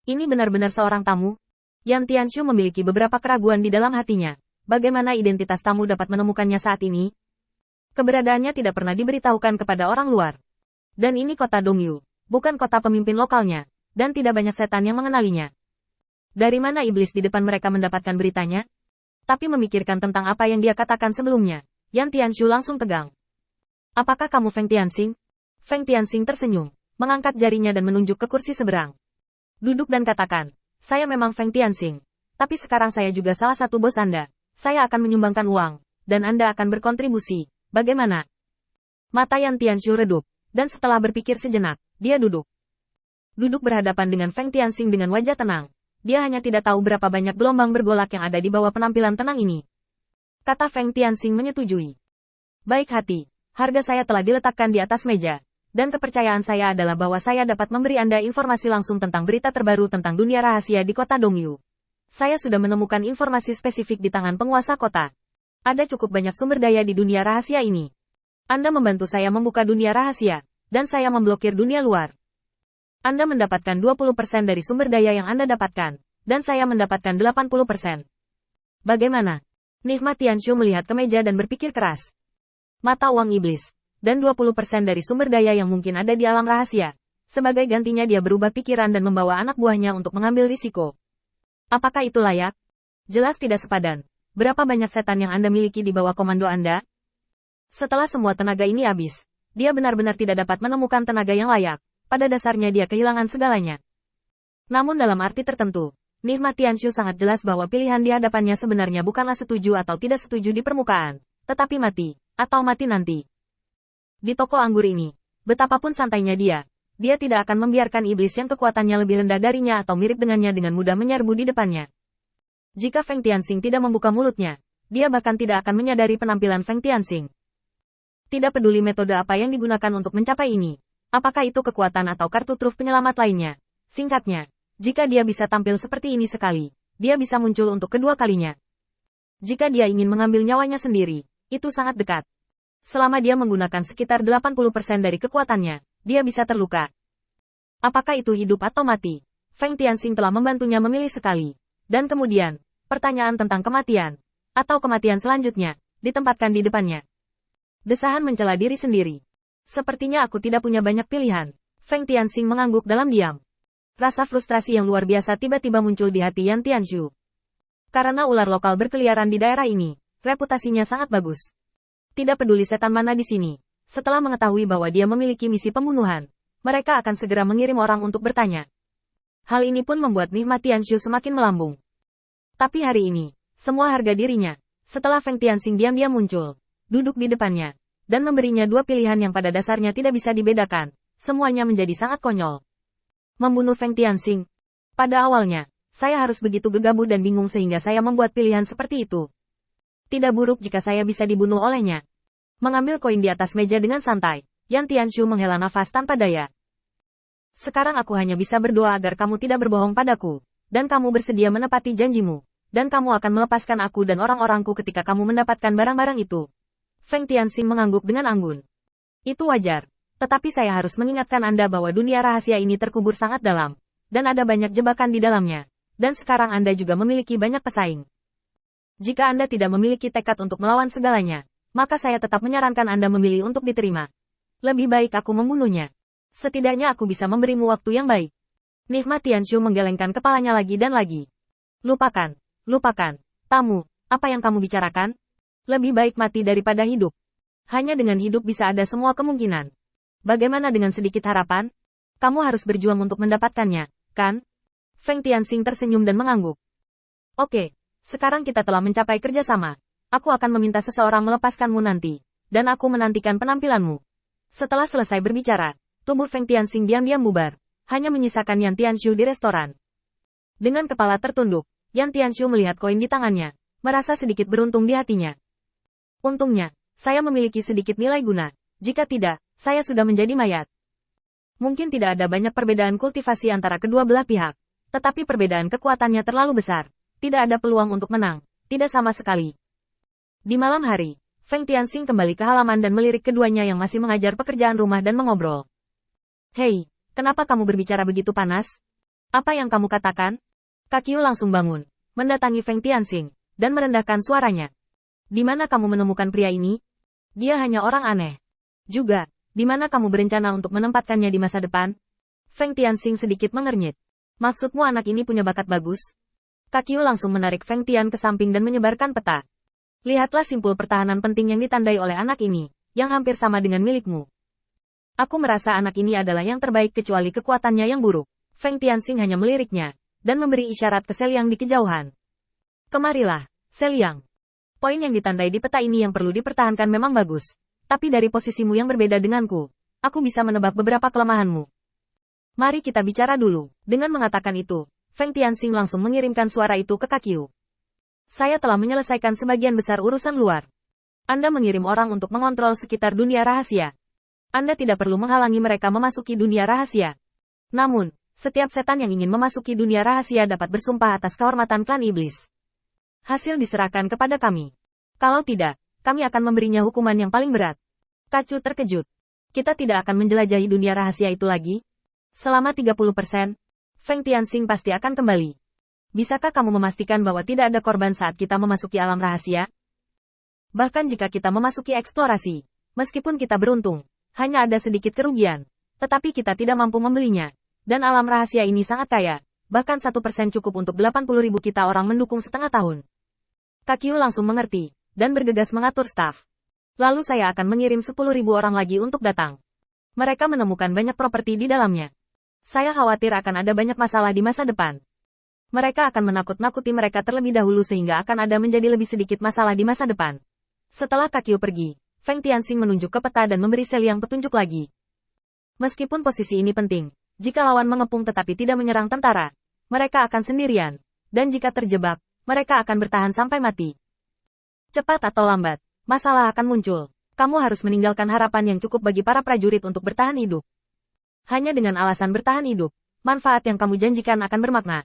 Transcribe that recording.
Ini benar-benar seorang tamu? Yan Tianshu memiliki beberapa keraguan di dalam hatinya. Bagaimana identitas tamu dapat menemukannya saat ini? Keberadaannya tidak pernah diberitahukan kepada orang luar. Dan ini kota Dongyu, bukan kota pemimpin lokalnya, dan tidak banyak setan yang mengenalinya. Dari mana iblis di depan mereka mendapatkan beritanya? Tapi memikirkan tentang apa yang dia katakan sebelumnya, Yan Tianshu langsung tegang. Apakah kamu Feng Tianxing? Feng Tianxing tersenyum, mengangkat jarinya dan menunjuk ke kursi seberang. Duduk dan katakan, saya memang Feng Tianxing, tapi sekarang saya juga salah satu bos Anda. Saya akan menyumbangkan uang, dan Anda akan berkontribusi. Bagaimana? Mata Yan Tianshu redup, dan setelah berpikir sejenak, dia duduk. Duduk berhadapan dengan Feng Tianxing dengan wajah tenang. Dia hanya tidak tahu berapa banyak gelombang bergolak yang ada di bawah penampilan tenang ini. Kata Feng Tianxing menyetujui. Baik hati, harga saya telah diletakkan di atas meja, dan kepercayaan saya adalah bahwa saya dapat memberi Anda informasi langsung tentang berita terbaru tentang dunia rahasia di kota Dongyu. Saya sudah menemukan informasi spesifik di tangan penguasa kota. Ada cukup banyak sumber daya di dunia rahasia ini. Anda membantu saya membuka dunia rahasia, dan saya memblokir dunia luar. Anda mendapatkan 20% dari sumber daya yang Anda dapatkan, dan saya mendapatkan 80%. Bagaimana? Nihma Tianshu melihat ke meja dan berpikir keras. Mata uang iblis, dan 20% dari sumber daya yang mungkin ada di alam rahasia. Sebagai gantinya dia berubah pikiran dan membawa anak buahnya untuk mengambil risiko. Apakah itu layak? Jelas tidak sepadan. Berapa banyak setan yang Anda miliki di bawah komando Anda? Setelah semua tenaga ini habis, dia benar-benar tidak dapat menemukan tenaga yang layak. Pada dasarnya dia kehilangan segalanya. Namun dalam arti tertentu, Nihma Tianshu sangat jelas bahwa pilihan di hadapannya sebenarnya bukanlah setuju atau tidak setuju di permukaan, tetapi mati, atau mati nanti. Di toko anggur ini, betapapun santainya dia tidak akan membiarkan iblis yang kekuatannya lebih rendah darinya atau mirip dengannya dengan mudah menyerbu di depannya. Jika Feng Tianxing tidak membuka mulutnya, dia bahkan tidak akan menyadari penampilan Feng Tianxing. Tidak peduli metode apa yang digunakan untuk mencapai ini, apakah itu kekuatan atau kartu truf penyelamat lainnya. Singkatnya, jika dia bisa tampil seperti ini sekali, dia bisa muncul untuk kedua kalinya. Jika dia ingin mengambil nyawanya sendiri, itu sangat dekat. Selama dia menggunakan sekitar 80% dari kekuatannya, dia bisa terluka. Apakah itu hidup atau mati? Feng Tianxing telah membantunya memilih sekali. Dan kemudian, pertanyaan tentang kematian, atau kematian selanjutnya, ditempatkan di depannya. Desahan mencela diri sendiri. Sepertinya aku tidak punya banyak pilihan. Feng Tianxing mengangguk dalam diam. Rasa frustrasi yang luar biasa tiba-tiba muncul di hati Yan Tianshu. Karena ular lokal berkeliaran di daerah ini, reputasinya sangat bagus. Tidak peduli setan mana di sini. Setelah mengetahui bahwa dia memiliki misi pembunuhan, mereka akan segera mengirim orang untuk bertanya. Hal ini pun membuat Nihma Tianshu semakin melambung. Tapi hari ini, semua harga dirinya, setelah Feng Tianxing diam-diam muncul, duduk di depannya, dan memberinya dua pilihan yang pada dasarnya tidak bisa dibedakan, semuanya menjadi sangat konyol. Membunuh Feng Tianxing. Pada awalnya, saya harus begitu gegabah dan bingung sehingga saya membuat pilihan seperti itu. Tidak buruk jika saya bisa dibunuh olehnya. Mengambil koin di atas meja dengan santai, Yan Tianshu menghela nafas tanpa daya. Sekarang aku hanya bisa berdoa agar kamu tidak berbohong padaku, dan kamu bersedia menepati janjimu, dan kamu akan melepaskan aku dan orang-orangku ketika kamu mendapatkan barang-barang itu. Feng Tianxing mengangguk dengan anggun. Itu wajar, tetapi saya harus mengingatkan Anda bahwa dunia rahasia ini terkubur sangat dalam, dan ada banyak jebakan di dalamnya, dan sekarang Anda juga memiliki banyak pesaing. Jika Anda tidak memiliki tekad untuk melawan segalanya, maka saya tetap menyarankan Anda memilih untuk diterima. Lebih baik aku membunuhnya. Setidaknya aku bisa memberimu waktu yang baik. Nihma Tianshu menggelengkan kepalanya lagi dan lagi. Lupakan, tamu, apa yang kamu bicarakan? Lebih baik mati daripada hidup. Hanya dengan hidup bisa ada semua kemungkinan. Bagaimana dengan sedikit harapan? Kamu harus berjuang untuk mendapatkannya, kan? Feng Tianxing tersenyum dan mengangguk. Oke, sekarang kita telah mencapai kerjasama. Aku akan meminta seseorang melepaskanmu nanti, dan aku menantikan penampilanmu. Setelah selesai berbicara, tubuh Feng Tianxing diam-diam bubar, hanya menyisakan Yan Tianshu di restoran. Dengan kepala tertunduk, Yan Tianshu melihat koin di tangannya, merasa sedikit beruntung di hatinya. Untungnya, saya memiliki sedikit nilai guna, jika tidak, saya sudah menjadi mayat. Mungkin tidak ada banyak perbedaan kultivasi antara kedua belah pihak, tetapi perbedaan kekuatannya terlalu besar, tidak ada peluang untuk menang, tidak sama sekali. Di malam hari, Feng Tianxing kembali ke halaman dan melirik keduanya yang masih mengajar pekerjaan rumah dan mengobrol. Hei, kenapa kamu berbicara begitu panas? Apa yang kamu katakan? Kakyu langsung bangun, mendatangi Feng Tianxing, dan merendahkan suaranya. Di mana kamu menemukan pria ini? Dia hanya orang aneh. Juga, di mana kamu berencana untuk menempatkannya di masa depan? Feng Tianxing sedikit mengernyit. Maksudmu anak ini punya bakat bagus? Kakyu langsung menarik Feng Tian ke samping dan menyebarkan peta. Lihatlah simpul pertahanan penting yang ditandai oleh anak ini, yang hampir sama dengan milikmu. Aku merasa anak ini adalah yang terbaik kecuali kekuatannya yang buruk. Feng Tianxing hanya meliriknya, dan memberi isyarat ke Seliang di kejauhan. Kemarilah, Seliang. Poin yang ditandai di peta ini yang perlu dipertahankan memang bagus. Tapi dari posisimu yang berbeda denganku, aku bisa menebak beberapa kelemahanmu. Mari kita bicara dulu. Dengan mengatakan itu, Feng Tianxing langsung mengirimkan suara itu ke Kakyu. Saya telah menyelesaikan sebagian besar urusan luar. Anda mengirim orang untuk mengontrol sekitar dunia rahasia. Anda tidak perlu menghalangi mereka memasuki dunia rahasia. Namun, setiap setan yang ingin memasuki dunia rahasia dapat bersumpah atas kehormatan klan iblis. Hasil diserahkan kepada kami. Kalau tidak, kami akan memberinya hukuman yang paling berat. Kakyu terkejut. Kita tidak akan menjelajahi dunia rahasia itu lagi? Selama 30%, Feng Tianxing pasti akan kembali. Bisakah kamu memastikan bahwa tidak ada korban saat kita memasuki alam rahasia? Bahkan jika kita memasuki eksplorasi, meskipun kita beruntung, hanya ada sedikit kerugian, tetapi kita tidak mampu membelinya. Dan alam rahasia ini sangat kaya, bahkan 1% cukup untuk 80.000 kita orang mendukung setengah tahun. Kakyu langsung mengerti, dan bergegas mengatur staf. Lalu saya akan mengirim 10.000 orang lagi untuk datang. Mereka menemukan banyak properti di dalamnya. Saya khawatir akan ada banyak masalah di masa depan. Mereka akan menakut-nakuti mereka terlebih dahulu sehingga akan ada menjadi lebih sedikit masalah di masa depan. Setelah Kakyu pergi, Feng Tianxing menunjuk ke peta dan memberi Seliang petunjuk lagi. Meskipun posisi ini penting, jika lawan mengepung tetapi tidak menyerang tentara, mereka akan sendirian. Dan jika terjebak, mereka akan bertahan sampai mati. Cepat atau lambat, masalah akan muncul. Kamu harus meninggalkan harapan yang cukup bagi para prajurit untuk bertahan hidup. Hanya dengan alasan bertahan hidup, manfaat yang kamu janjikan akan bermakna.